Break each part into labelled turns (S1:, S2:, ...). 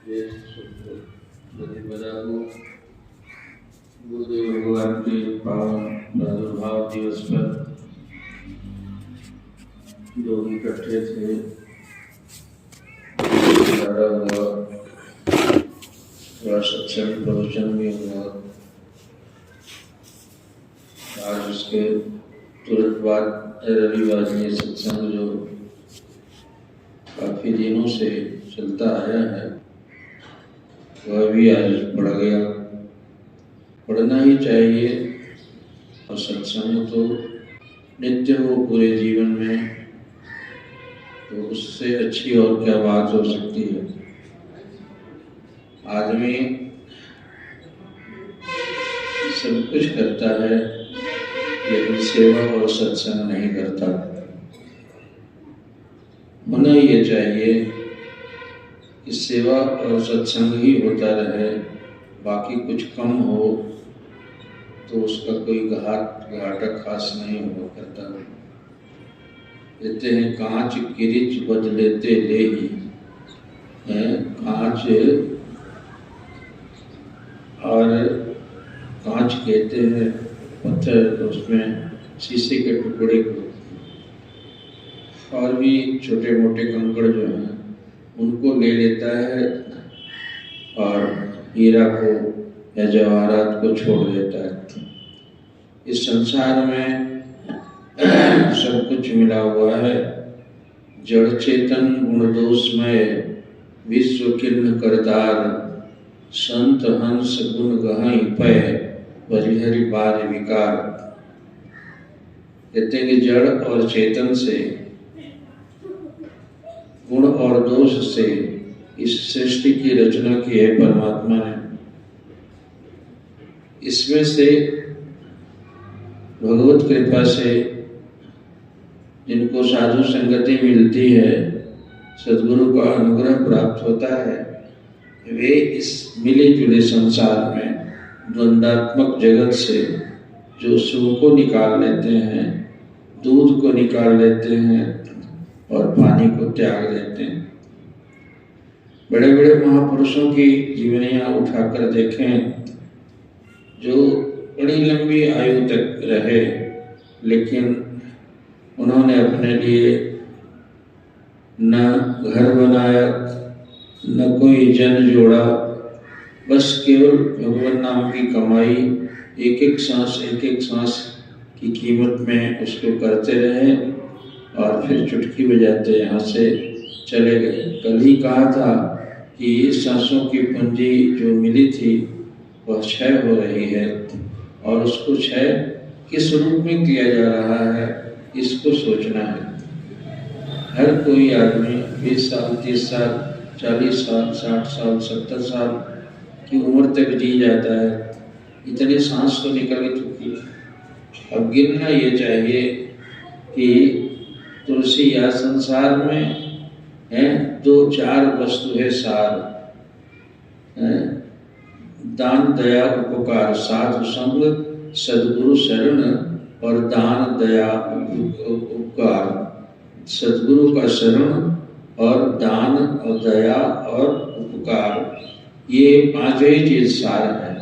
S1: प्रतिपदा को गुरुदेव भगवान के पावन प्रादुर्भाव दिवस पर लोग इकट्ठे थे, हुआ, थोड़ा सत्संग प्रवचन भी हुआ। आज उसके तुरंत बाद रविवार में सत्संग जो काफी दिनों से चलता आया है वह भी आज पढ़ गया। पढ़ना ही चाहिए और सत्संग तो नित्य हो पूरे जीवन में, तो उससे अच्छी और क्या बात हो सकती है। आदमी सब कुछ करता है लेकिन सेवा और सत्संग नहीं करता। होना ये चाहिए कि सेवा और सत्संग ही होता रहे, बाकी कुछ कम हो तो उसका कोई घाटा खास नहीं हुआ करता। कहते हैं कांच किरिच बदलेते ले ही है, कांच और कांच कहते हैं पत्थर, तो उसमें शीशे के टुकड़े को और भी छोटे मोटे कंकड़ जो हैं उनको ले लेता है और हीरा को या जवाहरात को छोड़ देता है। इस संसार में सब कुछ मिला हुआ है। जड़ चेतन गुण दोषमय विश्व किन्न करतार, संत हंस गुण गहई पय बलिहरि बार विकार। कहते हैं कि जड़ और चेतन से, गुण और दोष से इस सृष्टि की रचना की है परमात्मा ने। इसमें से भगवत कृपा से जिनको साधु संगति मिलती है, सद्गुरु का अनुग्रह प्राप्त होता है, वे इस मिले जुले संसार में द्वंदात्मक जगत से जो सुख को निकाल लेते हैं, दूध को निकाल लेते हैं और पानी को त्याग देते हैं। बड़े बड़े महापुरुषों की जीवनियाँ उठाकर देखें, जो बड़ी लंबी आयु तक रहे लेकिन उन्होंने अपने लिए न घर बनाया न कोई जन जोड़ा, बस केवल भगवान नाम की कमाई एक एक सांस की कीमत में उसको करते रहे और फिर चुटकी बजाते यहाँ से चले गए। कल ही कहा था कि सांसों की पूंजी जो मिली थी वह क्षय हो रही है और उसको क्षय किस रूप में किया जा रहा है इसको सोचना है। हर कोई आदमी 20 साल 30 साल 40 साल 60 साल 70 साल की उम्र तक जी जाता है। इतनी सांस तो निकल चुकी है। अब गिनना ये चाहिए कि तुलसी या संसार में है 2-4 वस्तु है सार, दान दया उपकार, साधु संग सद्गुरु शरण और दान दया उपकार। सद्गुरु का शरण और दान और दया और उपकार, ये 5 ही चीज सार है,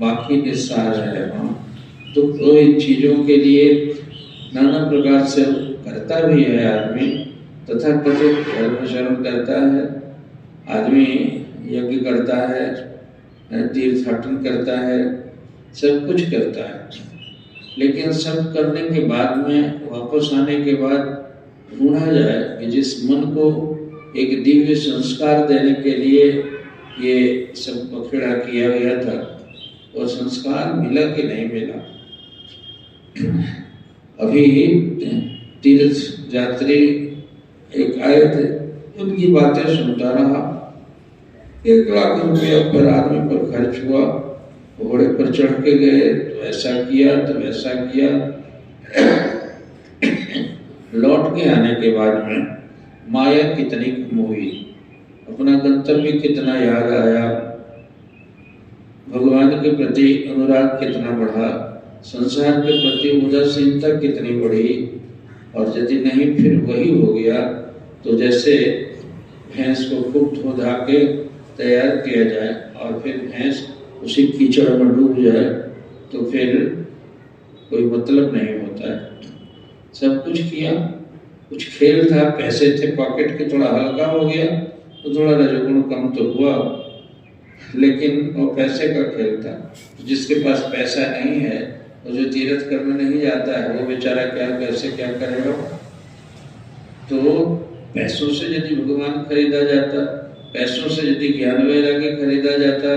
S1: बाकी निस्सार है। तो इन चीजों के लिए नाना प्रकार से करता भी है आदमी, तथा कथित धर्म शरण करता है आदमी, यज्ञ करता है, तीर्थाटन करता है, सब कुछ करता है। लेकिन सब करने के बाद में वापस आने के बाद ढूंढा जाए कि जिस मन को एक दिव्य संस्कार देने के लिए ये सब पखेड़ा किया गया था, और संस्कार मिला कि नहीं मिला। अभी तीर्थ यात्री एक आए थे, उनकी बातें सुनता रहा। 1 लाख रुपया पर आदमी पर खर्च हुआ, घोड़े पर चढ़ के गए तो ऐसा किया तो वैसा किया। लौट के आने के बाद में माया कितनी कम हुई, अपना गंतव्य कितना याद आया, भगवान के प्रति अनुराग कितना बढ़ा, संसार के प्रति उदासीनता कितनी बढ़ी। और यदि नहीं फिर वही हो गया तो जैसे भैंस को खूब धो धा के तैयार किया जाए और फिर भैंस उसी कीचड़ में डूब जाए तो फिर कोई मतलब नहीं होता है। सब कुछ किया, कुछ खेल था, पैसे थे पॉकेट के, थोड़ा हल्का हो गया तो थोड़ा रजोगुण कम तो हुआ, लेकिन वो पैसे का खेल था। जिसके पास पैसा नहीं है, वो जो तीर्थ करने नहीं जाता है, वो बेचारा क्या कैसे क्या करेगा। तो पैसों से यदि भगवान खरीदा जाता, पैसों से यदि ज्ञान वैराग्य खरीदा जाता,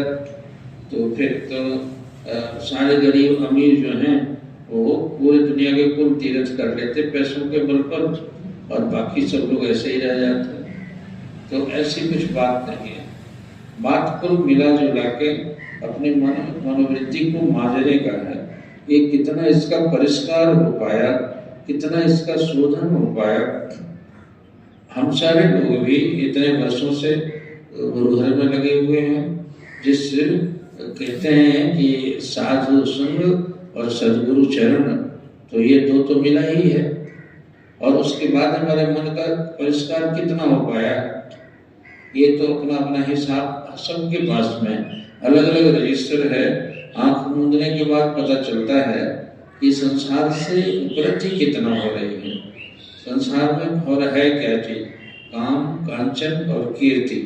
S1: तो फिर तो सारे गरीब अमीर जो हैं वो पूरी दुनिया के कुल तीर्थ कर लेते पैसों के बल पर, और बाकी सब लोग ऐसे ही रह जाते। तो ऐसी कुछ बात नहीं है। बात कुल मिला जुला के अपनी मनोवृत्ति को मांझने का है। ये कितना इसका परिष्कार हो पाया, कितना इसका शोधन हो पाया। हम सारे लोग भी इतने वर्षों से गुरु घर में लगे हुए हैं, जिस कहते हैं कि साधु संग और सदगुरु चरण, तो ये दो तो मिला ही है। और उसके बाद हमारे मन का परिष्कार कितना हो पाया, ये तो अपना अपना हिसाब सबके पास में अलग अलग रजिस्टर है। आंख मूंदने के बाद पता चलता है कि संसार से उपलब्धि कितना हो रही है। संसार में हो रहा है क्या चीज, काम, कांचन और कीर्ति।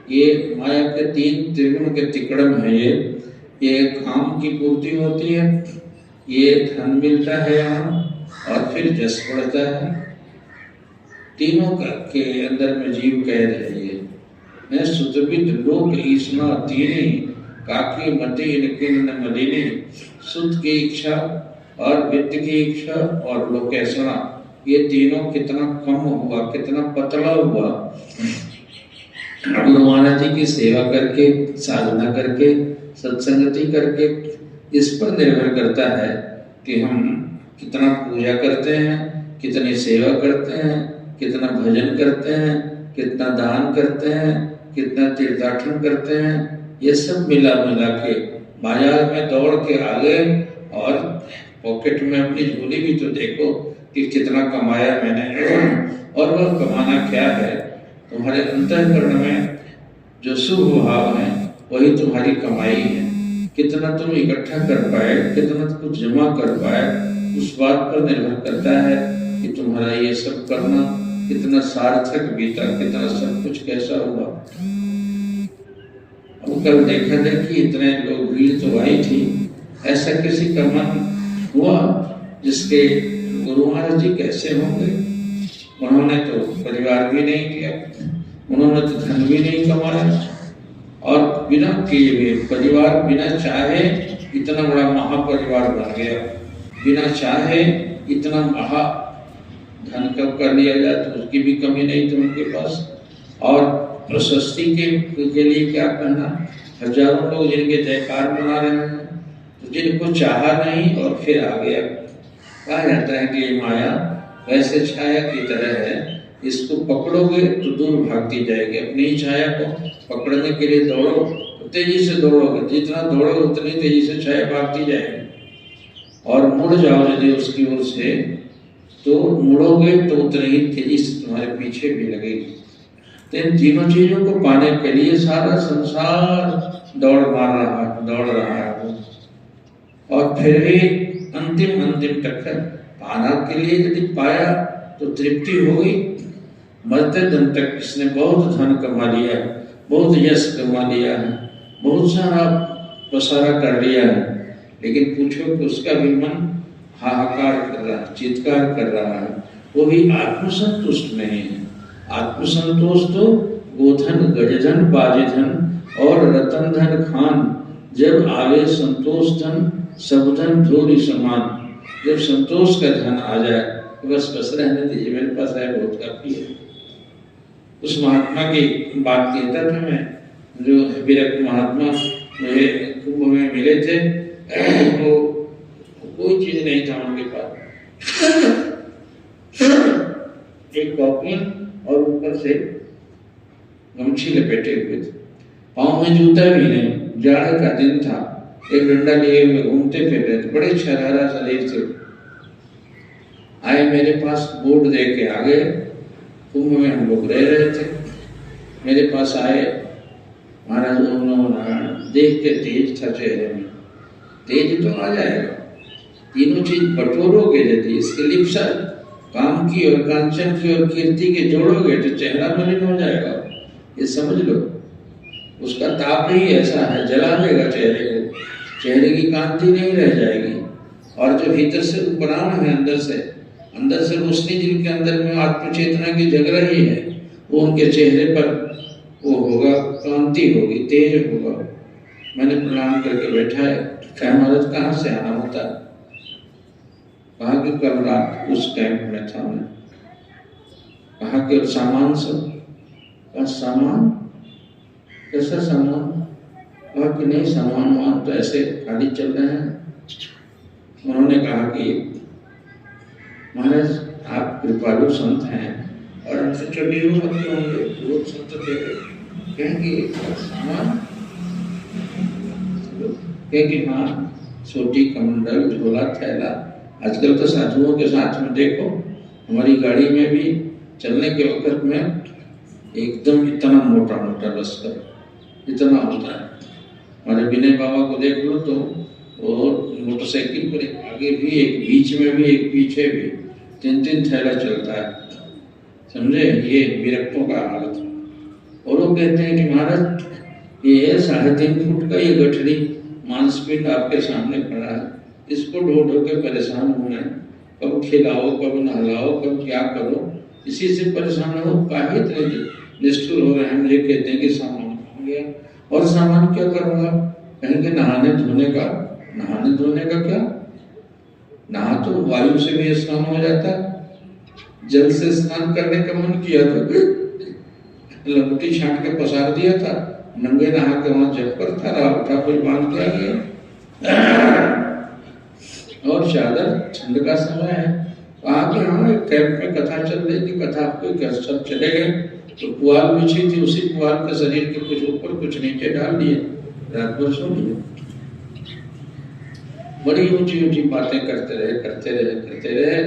S1: ये माया के तीन त्रिगुण के तिकड़म है। ये काम की पूर्ति होती है, ये धन मिलता है यहाँ, और फिर जस बढ़ता है। तीनों के अंदर में जीव कह रही है, मैं सुतविद लोक ईसना तीनी काकी मति किन न मलिनी। सुत की इच्छा और वित्त की इच्छा और लोकेशना, ये तीनों कितना कम हुआ, कितना पतला हुआ। गुरु महाराज जी की सेवा करके, साधना करके, सत्संगति करके, इस पर निर्भर करता है कि हम कितना पूजा करते हैं, कितनी सेवा करते हैं, कितना भजन करते हैं, कितना दान करते हैं, कितना तीर्थाटन करते हैं। ये सब मिला मिला के बाजार में दौड़ के आ गए, और पॉकेट में अपनी झोली भी तो देखो कि कितना कमाया मैंने। और वह कमाना क्या है, तुम्हारे अंतःकरण में जो शुभ भाव है वही तुम्हारी कमाई है। कितना तुम इकट्ठा कर पाए, कितना कुछ जमा कर पाए, उस बात पर निर्भर करता है कि तुम्हारा ये सब करना कितना सार्थक बीता, कितना सब कुछ कैसा हुआ। अब कल देखा देखी इतने लोग, भीड़ तो आई थी, ऐसा किसी का मन हुआ जिसके गुरु महाराज जी कैसे होंगे। उन्होंने तो परिवार भी नहीं किया, उन्होंने तो धन भी नहीं कमाया, और बिना किए हुए परिवार, बिना चाहे इतना बड़ा महापरिवार बन गया। बिना चाहे इतना महा धन कब कर लिया जाए, तो उसकी भी कमी नहीं थी उनके पास। और प्रशस्ति के लिए क्या कहना, हजारों लोग जिनके जयकार बना रहे हैं, तो जिनको चाहा नहीं और फिर आ गया। कहा जाता है कि ये माया वैसे छाया की तरह है, इसको पकड़ोगे तो दूर भागती जाएगी। अपनी छाया को पकड़ने के लिए दौड़ो तो तेजी से दौड़ोगे, जितना दौड़ोगे उतनी तेजी से छाया भागती जाएगी। और मुड़ जाओ यदि उसकी ओर से, तो मुड़ोगे तो उतनी ही तेजी से तुम्हारे पीछे भी लगेगी। तो इन तीनों चीजों को पाने के लिए सारा संसार दौड़ रहा है। और फिर भी अंतिम तक पाना के लिए यदि पाया तो तृप्ति हो गई। मरते दम तक इसने बहुत धन कमा लिया, बहुत यश कमा लिया है, बहुत सारा पसारा कर लिया है, लेकिन पूछो कि उसका भी मन हाहाकार कर रहा है, चित्कार कर रहा है, वो भी आत्मसंतुष्ट नहीं है। आत्मसंतोष तो गोधन, गजधन, बाजधन और रतन धन खान, जब आवे संतोष धन सब धन धूलि समान। जब संतोष का धन आ जाए तो बस रहने दीजिए, मेरे पास है बहुत काफी है। उस महात्मा की बात कहता था मैं, जो विरक्त महात्मा मुझे कुंभ में मिले थे, तो कोई चीज नहीं था उनके पास, एक कॉपी और ऊपर से गमछी लपेटे हुए थे, पाँव में जूता भी नहीं, जाड़े का दिन था, एक डंडा लिए हुए घूमते फिर रहे थे, बड़े छरहरा शरीर से। आए मेरे पास, बोर्ड दे के आ गए। कुंभ में हम लोग रह रहे थे, मेरे पास आए, महाराज ओम नमो नारायण देख के तेज था चेहरे में, तेज तो आ जाएगा, तीनों चीज बटोरोगे यदि, इसके लिप्सा काम की और कांचन की और कीर्ति के जोड़ोगे तो चेहरा मलिन हो जाएगा, ये समझ लो। उसका ताप ही ऐसा है, जला देगा चेहरे को, चेहरे की कांति नहीं रह जाएगी। और जो भीतर से प्राण है, अंदर से रोशनी जिनके अंदर में आत्म चेतना की जग रही है, वो उनके चेहरे पर वो होगा, कांति होगी, तेज होगा। मैंने प्रणाम करके बैठा है, क्या महाराज कहाँ से आना होता है? कहा कि कल रात उस कैंप में था मैं। कहा कि सामान सब का सामान, कैसा सामान? कहा कि नहीं सामान वहां तो ऐसे खाली चल रहे हैं। उन्होंने कहा कि महाराज आप कृपालु संत हैं और हमसे चढ़ी हुए भक्त होंगे, वो संत थे, कहेंगे सामान, कहेंगे हाँ सोटी कमंडल झोला थैला। आजकल तो साधुओं के साथ में देखो, हमारी गाड़ी में भी चलने के वक्त में एकदम इतना मोटा मोटा लश्कर इतना होता है। हमारे विनय बाबा को देख लो तो वो मोटरसाइकिल पर आगे भी एक, बीच में भी एक, पीछे भी 3-3 थैला चलता है, समझे? ये विरक्तों का हाल था। और वो कहते हैं कि महाराज ये 3.5 फुट का ये गठरी मांसपिंड आपके सामने पड़ा है, इसको ढो ढो के परेशान होना है, कब खिलाओ कब नहलाओ कब क्या करो, इसी से परेशान हो, काहे इतने निष्ठुर हो रहे हैं? मुझे कहते हैं कि सामान हो गया, और सामान क्या करूँगा? कहेंगे नहाने धोने का। नहाने धोने का क्या? नहा तो वायु से भी स्नान हो जाता, जल से स्नान करने का मन किया तो लंगोटी छांट के पसार दिया था, नंगे नहा के वहां जब पर था, उठा कोई बांध के आ गया। और चादर, ठंड का समय है, वहां के हाँ कैंप में कथा चल रही थी, कथा आपको सब चले गए तो पुआल बिछी थी, उसी पुआल के शरीर के कुछ ऊपर कुछ नीचे डाल दिए, रात भर सो लिए। बड़ी ऊंची ऊंची बातें करते रहे।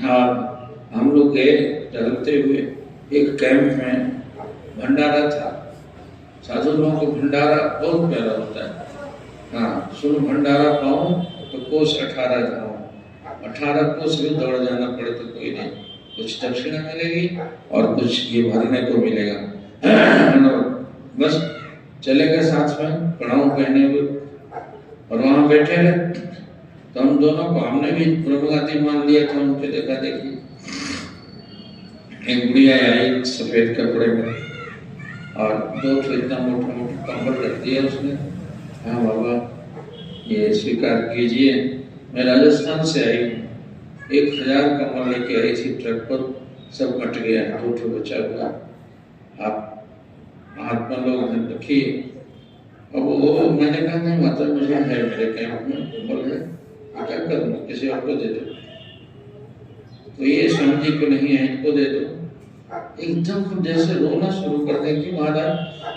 S1: और हम लोग गए टहलते हुए, एक कैंप में भंडारा था। साधु लोगों को भंडारा बहुत प्यारा होता है। हाँ सुनो, भंडारा पाओ तो कोस 18 जाओ, 18 कोस भी दौड़ जाना पड़े तो कोई नहीं, कुछ दक्षिणा मिलेगी और कुछ ये भरने को मिलेगा। बस चले गए साथ में प्रणाम पहने हुए, और वहां बैठे रहे तो हम दोनों को, हमने भी प्रभुगाती मान लिया था, उनके देखा देखी। एक बुढ़िया आई सफेद कपड़े में और 2 ठो इतना मोटा मोटा कंबल रख दिया उसने। हाँ बाबा ये स्वीकार कीजिए, मैं राजस्थान से आई हूँ, 1000 कंबल लेके आई थी ट्रक पर, सब कट गया, 2 ठो बचा हुआ, आप महात्मा लोग रखिए। अब वो मैंने कहा नहीं माता मुझे है, मेरे कैंप में कंबल है, क्या करूँगा, किसी और को दे दो। तो ये स्वामी जी को नहीं है, इनको दे दो। एकदम जैसे रोना शुरू कर दे कि महाराज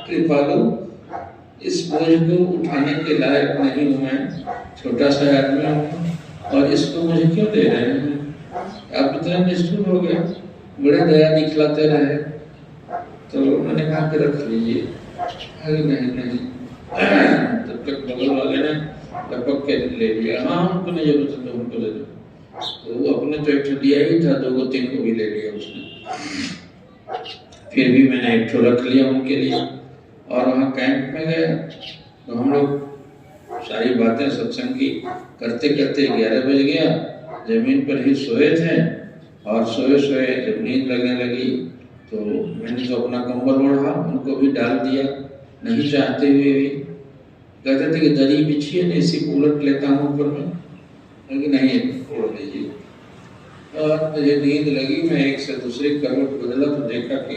S1: कृपालु, इस बोझ को उठाने के लायक नहीं हूँ मैं, छोटा सा आदमी हूँ, और इसको मुझे क्यों दे रहे हैं? आप इतना निष्ठुर हो गए, बड़े दया दिखलाते रहे। तो मैंने कहा कि रख लीजिए। अरे नहीं तब तक बगल वाले ने टपक के ले लिया, हाँ उनको नहीं जरूरत है उनको दे दो। तो वो अपने तो 1 ठो दिया ही था, 2-3 को भी ले लिया उसने। फिर भी मैंने 1 ठो रख लिया उनके लिए। और वहाँ कैंप में गए तो हम लोग सारी बातें सत्संग की करते करते 11 बज गया, जमीन पर ही सोए थे। और सोए सोए जब नींद लगने लगी तो मैंने तो अपना कंबल ओढ़ा, उनको भी डाल दिया, नहीं चाहते हुए भी। कहते थे कि दरी बिछी है, इसी को उलट लेता हूँ ऊपर में, लेकिन नहीं ओढ़ लीजिए। और मुझे नींद लगी, मैं एक से दूसरे करवट बदला तो देखा कि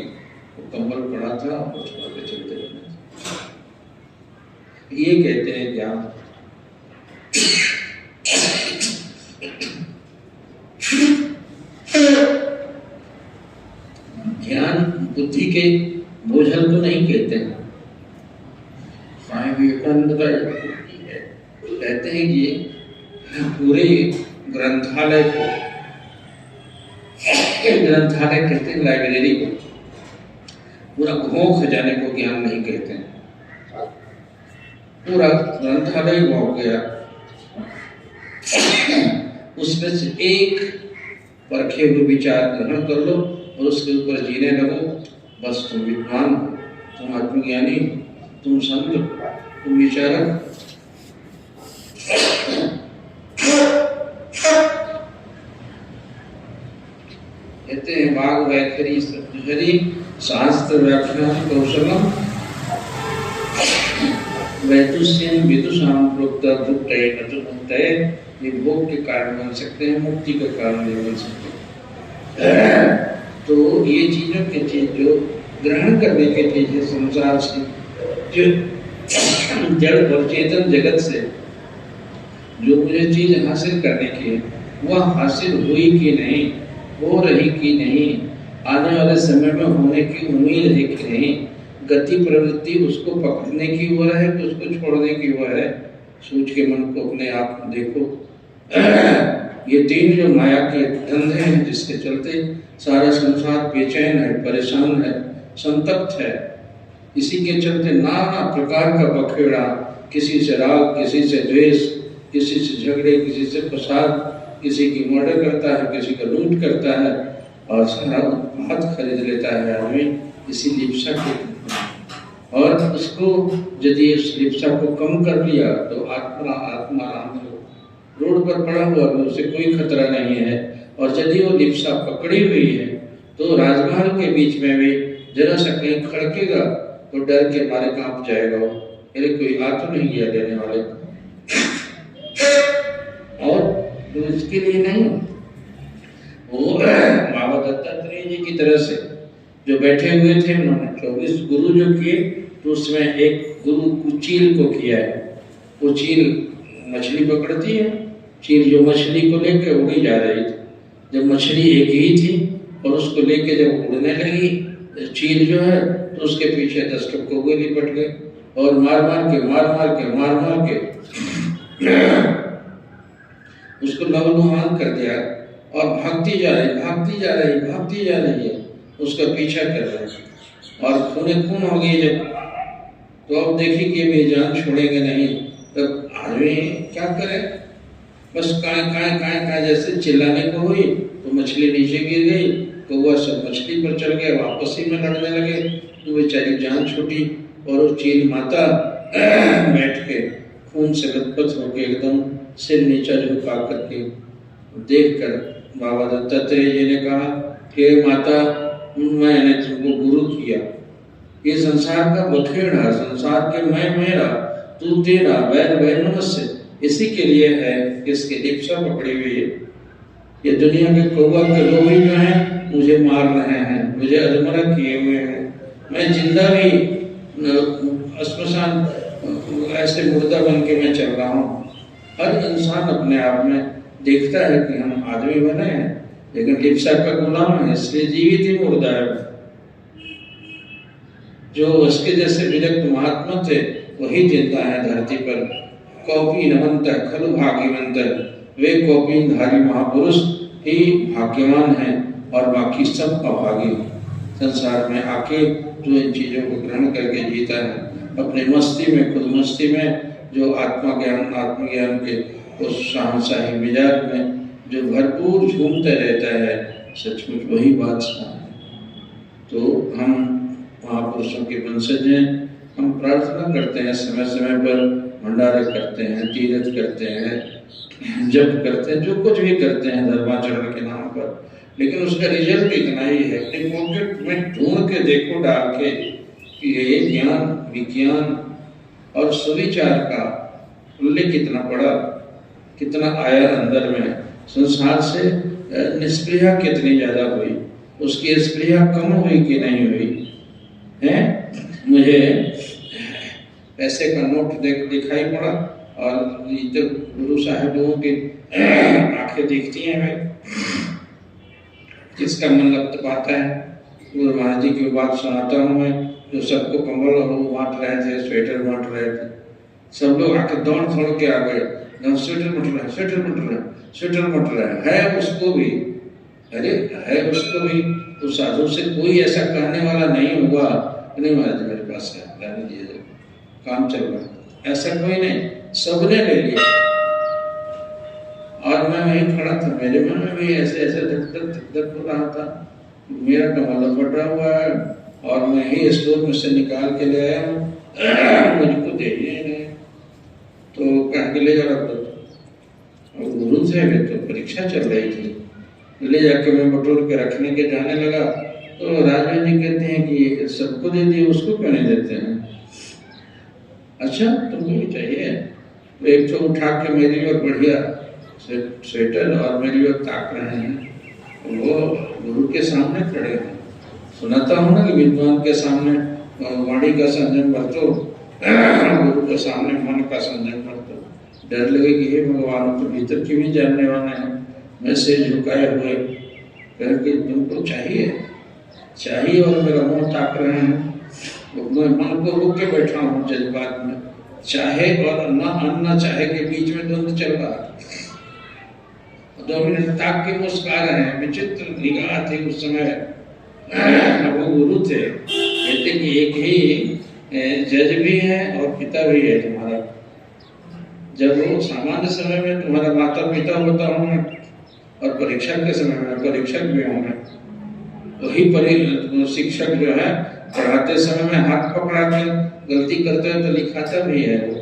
S1: वो कंबल पड़ा था और छोड़ के चलते रहने। ये कहते हैं ज्ञान। ज्ञान बुद्धि के बोझल को नहीं कहते हैं। स्वामी विवेकानंद का कहते हैं कि पूरे ग्रंथालय को, ग्रंथालय कहते हैं लाइब्रेरी को, पूरा घों खजाने को ज्ञान नहीं कहते हैं। पूरा ग्रंथालय हो गया, उसमें से एक परखे हुए विचार ग्रहण कर लो और उसके ऊपर जीने लगो। बस तुम विद्वान हो, तुम आत्मज्ञानी, तुम संत, तुम विचारक। कहते हैं वाग वैखरी सत्हरि शास्त्र व्याख्यान कौशलम वैतुष्यम विदुषाम प्रोक्त दुष्टय न तो मुक्तय। ये भोग के कारण बन सकते हैं, मुक्ति का कारण नहीं बन सकते। तो ये चीजों की चीज जो ग्रहण करने के चीज संसार से, जो जड़ और चेतन जगत से जो मुझे चीज हासिल करने की है, वह हासिल हुई कि नहीं, हो रही कि नहीं, आने वाले समय में होने की उम्मीद है कि नहीं, गति प्रवृत्ति उसको पकड़ने की ओर है कि उसको छोड़ने की ओर है। सोच के मन को अपने आप में देखो। ये तीन जो माया के धंधे हैं जिसके चलते सारा संसार बेचैन है, परेशान है, संतप्त है, इसी के चलते नाना प्रकार का बखेड़ा, किसी से राग, किसी से द्वेष, किसी से झगड़े, किसी से फसाद, किसी की मर्डर करता है, किसी का लूट करता है और सारा उत्पाद खरीद लेता है आदमी इसी लिप्सा के। और उसको यदि उस लिप्सा को कम कर लिया तो आत्माराम रोड पर पड़ा हुआ है, उसे कोई खतरा नहीं है। और यदि वो लिप्सा पकड़ी हुई है तो राजमहल के बीच में भी जरा सा कहीं खड़केगा तो डर के मारे कांप जाएगा वो, अरे कोई आ तो नहीं गया लेने वाले। और तो इसके लिए नहीं, वो बाबा दत्तात्रेय जी की तरह से जो बैठे हुए थे, उन्होंने 24 गुरु जो किए, तो उसमें एक गुरु को चील को किया है। वो चील मछली पकड़ती है, चील जो मछली को लेकर उड़ी जा रही थी, जब मछली एक ही थी और उसको लेके जब उड़ने लगी चील जो है, तो उसके पीछे 10 कौवे लिपट गए और मार मार के उसको लहूलुहान कर दिया और भागती जा रही है, उसका पीछा कर रहे हैं और खूने खून हो गई जब, तो अब देखिए कि वे जान छोड़ेंगे नहीं, तब आदमी क्या करे, बस काय जैसे चिल्लाने को हुई तो मछली नीचे गिर गई, कौवा सब मछली पर चढ़ गया, वापस ही में लड़ने लगे, तो बेचारी जान छूटी और वो चील माता बैठ के खून से लथपथ होकर एकदम सिर नीचा झुका करके देख कर बाबा दत्तात्रेय जी ने कहा कि माता, मैंने तुमको गुरु किया, ये संसार का बखेड़ा, संसार के मैं मेरा, तू तेरा, वैर नमस्ते, इसी के लिए है, इसके लिप्सा पकड़ी हुई है। ये दुनिया के कौवा के लोग ही जो हैं मुझे मार रहे हैं, मुझे अधमरा किए हुए हैं, मैं जिंदा भी श्मशान ऐसे मुर्दा बन के मैं चल रहा हूँ। हर इंसान अपने आप में देखता है कि हम आदमी बने हैं, लेकिन लिप्सा का गुलाम है, इसलिए जीवित ही मुर्दा है। जो उसके जैसे विरक्त महात्मा थे वही जिंदा है धरती पर। कौपी नमंत खलु भाग्यवंत, वे कौपीनधारी महापुरुष ही भाग्यवान हैं और बाकी सब अभागी। संसार में आके जो इन चीजों को ग्रहण करके जीता है, अपने मस्ती में, खुद मस्ती में, जो आत्मज्ञान के उस शाहशाही मिजाज में जो भरपूर झूमते रहता है, सचमुच वही बादशाह है। तो हम महापुरुषों के वंशज हैं, हम प्रार्थना करते हैं, समय समय पर भंडारे करते हैं, तीर्थ करते हैं, जप करते हैं, जो कुछ भी करते हैं धर्माचरण के नाम पर, लेकिन उसका रिजल्ट इतना ही है। अपने पॉकेट में ढूंढ के देखो डाल के कि ये ज्ञान, विज्ञान और सुविचार का मूल्य कितना बड़ा, कितना आया अंदर में, संसार से निष्क्रिया कितनी ज्यादा हुई, उसकी स्प्रिया कम हुई कि नहीं हुई है। मुझे पैसे का नोट दिखाई पड़ा और इधर गुरु साहब लोगों की आंखें दिखती हैं, हमें जिसका मन लपटपाता है। गुरु महाराज जी की बात सुनाता हूँ मैं, जो सबको कंबल और वो बांट रहे थे, स्वेटर बांट रहे थे, सब लोग आके दौड़ के आ गए, स्वेटर मट रहा है उसको भी, अरे है उसको भी, तो साधु से कोई ऐसा कहने वाला नहीं होगा, नहीं महाराज मेरे पास है, रहने दीजिए, काम चल रहा ऐसा कोई नहीं, सबने ले लिया। और मैं वहीं खड़ा था, मेरे मन में भी ऐसे ऐसे धक धक हो रहा था। मेरा कमला फटा हुआ है और मैं ही स्टोर में से निकाल के ले आया हूँ, मुझको दे दिए नहीं। तो कह के ले जा रहा था, गुरु थे तो परीक्षा चल रही थी, ले जाके मैं बटोर के रखने के जाने लगा तो राजवीर जी कहते हैं कि सबको दे दिए, उसको क्यों नहीं देते हैं? अच्छा तुमको भी चाहिए? तो एक तो उठा के मेरी ओर बढ़िया स्वेटर और मेरी ओर ताक रहे हैं। वो गुरु के सामने खड़े हैं। सुनाता हूँ ना कि विद्वान के सामने वाणी का संयम बरतो, गुरु के सामने मन का संयम बरतो। डर लगे कि हे भगवान, तो भीतर की भी जानने वाला है। मैं से झुकाए हुए कह के तुमको चाहिए चाहिए और मेरा मुंह ताक रहे हैं। मैं मन को रोक के बैठा हूँ जज्बात में, चाहे और अन्ना चाहे के बीच में द्वंद्व चल रहा। 2 मिनट ताक के मुस्कुरा रहे हैं, विचित्र निगाह थी उस समय। वो गुरु थे, कहते कि एक ही जज भी है और पिता भी है तुम्हारा। जब वो सामान्य समय में तुम्हारा माता पिता होता हूँ मैं, और परीक्षा के समय में परीक्षक भी हूँ मैं। वही शिक्षक जो है पढ़ाते समय में हाथ पकड़ा के गलती करते हैं तो लिखाता भी है वो।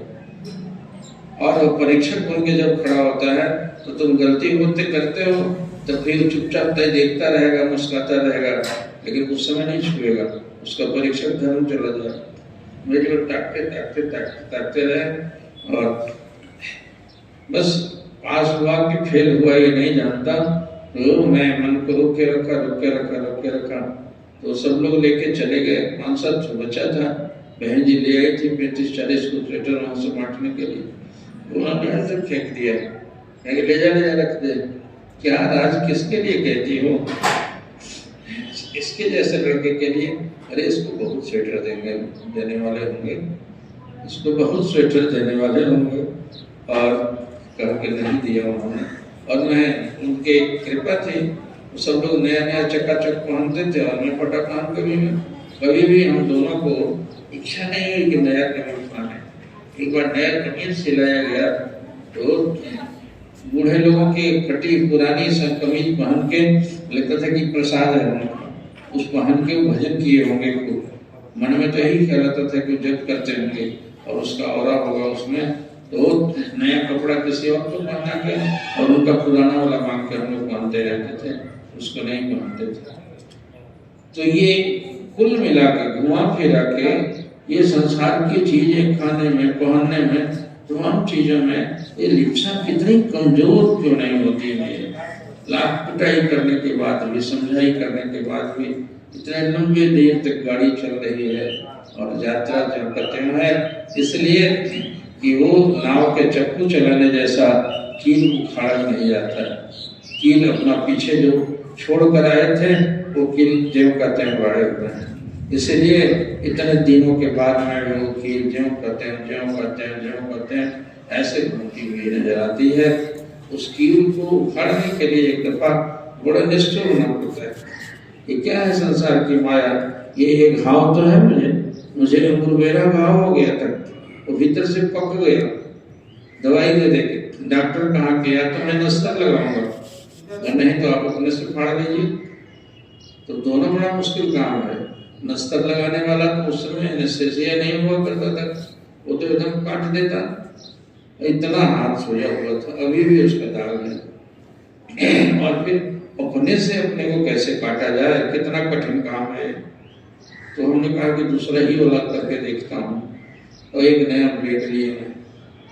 S1: और वो परीक्षक बन के जब खड़ा होता है तो तुम गलती होते करते हो तो फिर चुपचाप तय देखता रहेगा, मुस्कुराता रहेगा, लेकिन उस समय नहीं छुएगा, उसका परीक्षक धर्म चला जाए। मेरे को ताकते ताकते ताकते ताकते रहे और बस पास हुआ कि फेल हुआ ये नहीं जानता। तो मैं मन को रोक के रखा। तो सब लोग लेके चले गए। 5-7 बच्चा था, बहन जी ले आई थी 35-40 को स्वेटर वहां से बांटने के लिए। उन्होंने ऐसे फेंक दिया, ले जा रख दे। क्या राज किसके लिए कहती हो? इसके जैसे लड़के के लिए। अरे इसको बहुत स्वेटर देने वाले होंगे, इसको बहुत स्वेटर देने वाले होंगे। और कह के नहीं दिया उन्होंने। और मैं उनके कृपा थी, सब लोग नया चकाचक पहनते थे और मैं फटा पहन कभी भी हम दोनों को इच्छा नहीं हुई कि नया कमीज पहने। एक बार नया कमीज सिलाया गया तो बूढ़े लोगों की फटी पुरानी कमीज पहन के लगता था कि प्रसाद है उनका, उस पहन के वो भजन किए होंगे। मन में तो यही ख्याल आता था कि जब करते होंगे और उसका औरा होगा उसमें। तो नया कपड़ा किसी और को पहना के और उनका पुराना वाला मांग के हम लोग पहनते रहते थे, उसको नहीं पहनते थे। तो ये कुल मिला के घुमा फिरा के ये संसार की चीजें खाने में पहनने में तमाम चीजों में ये लिप्सा कितनी कमजोर क्यों नहीं होती है। लाख पिटाई करने के बाद भी, समझाई करने के बाद भी इतने लंबे देर तक गाड़ी चल रही है और यात्रा जब करते हैं, इसलिए कि वो नाव के चक्कू चलाने जैसा कील उखाड़ा नहीं जाता है। कील अपना पीछे जो छोड़ कर आए थे वो कील ज्यों का त्यों गाड़े हुए हैं। इसलिए इतने दिनों के बाद में वो कील ज्यों करते हैं ऐसे घूमती हुई नजर आती है। उस कील को उखाड़ने के लिए एक दफा बड़ा निष्ठुर होना पड़ता है। ये क्या है संसार की माया? ये एक घाव तो है, मुझे अंगुरबेरा घाव हो गया था, वो भीतर से पक गया। दवाई दे देंगे, डॉक्टर कहा कि या तो मैं नस्तर लगाऊंगा नहीं तो आप अपने से फाड़ लीजिए। तो दोनों बड़ा मुश्किल काम है। नस्तर लगाने वाला तो उस समय एनेस्थेसिया नहीं हुआ करता था, वो तो एकदम काट देता, इतना हाथ सोया हुआ था, अभी भी उसका दाग है। और फिर अपने से अपने को कैसे काटा जाए, कितना कठिन काम है। तो हमने कहा कि दूसरा ही वाला करके देखता हूँ, और एक नया ब्लेड लिए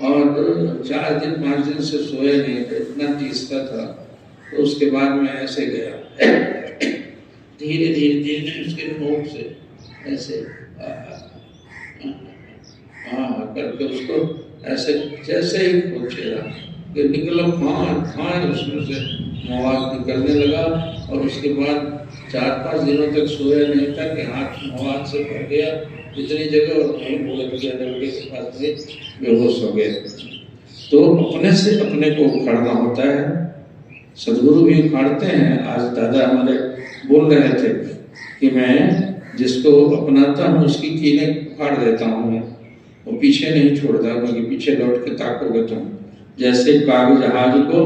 S1: और 4 दिन 5 दिन से सोया नहीं था, इतना तीसरा था। तो उसके बाद में ऐसे गया धीरे धीरे उसके नोक से ऐसे करके उसको ऐसे जैसे ही खोचेगा कि निकला फान उसमें से मवाद निकलने लगा। और उसके बाद 4-5 दिनों तक सोया नहीं था कि हाथ मवाद से भर गया इतनी जगह, और कहीं बोलत गया लड़के के पास में बेहोश हो गए। तो अपने से अपने को उखाड़ना होता है। सदगुरु भी उखाड़ते हैं। आज दादा हमारे बोल रहे थे कि मैं जिसको अपनाता हूँ उसकी कीलें उखाड़ देता हूँ। वो पीछे नहीं छोड़ता, क्योंकि पीछे लौट के ताकोगे तुम, जैसे कार जहाज को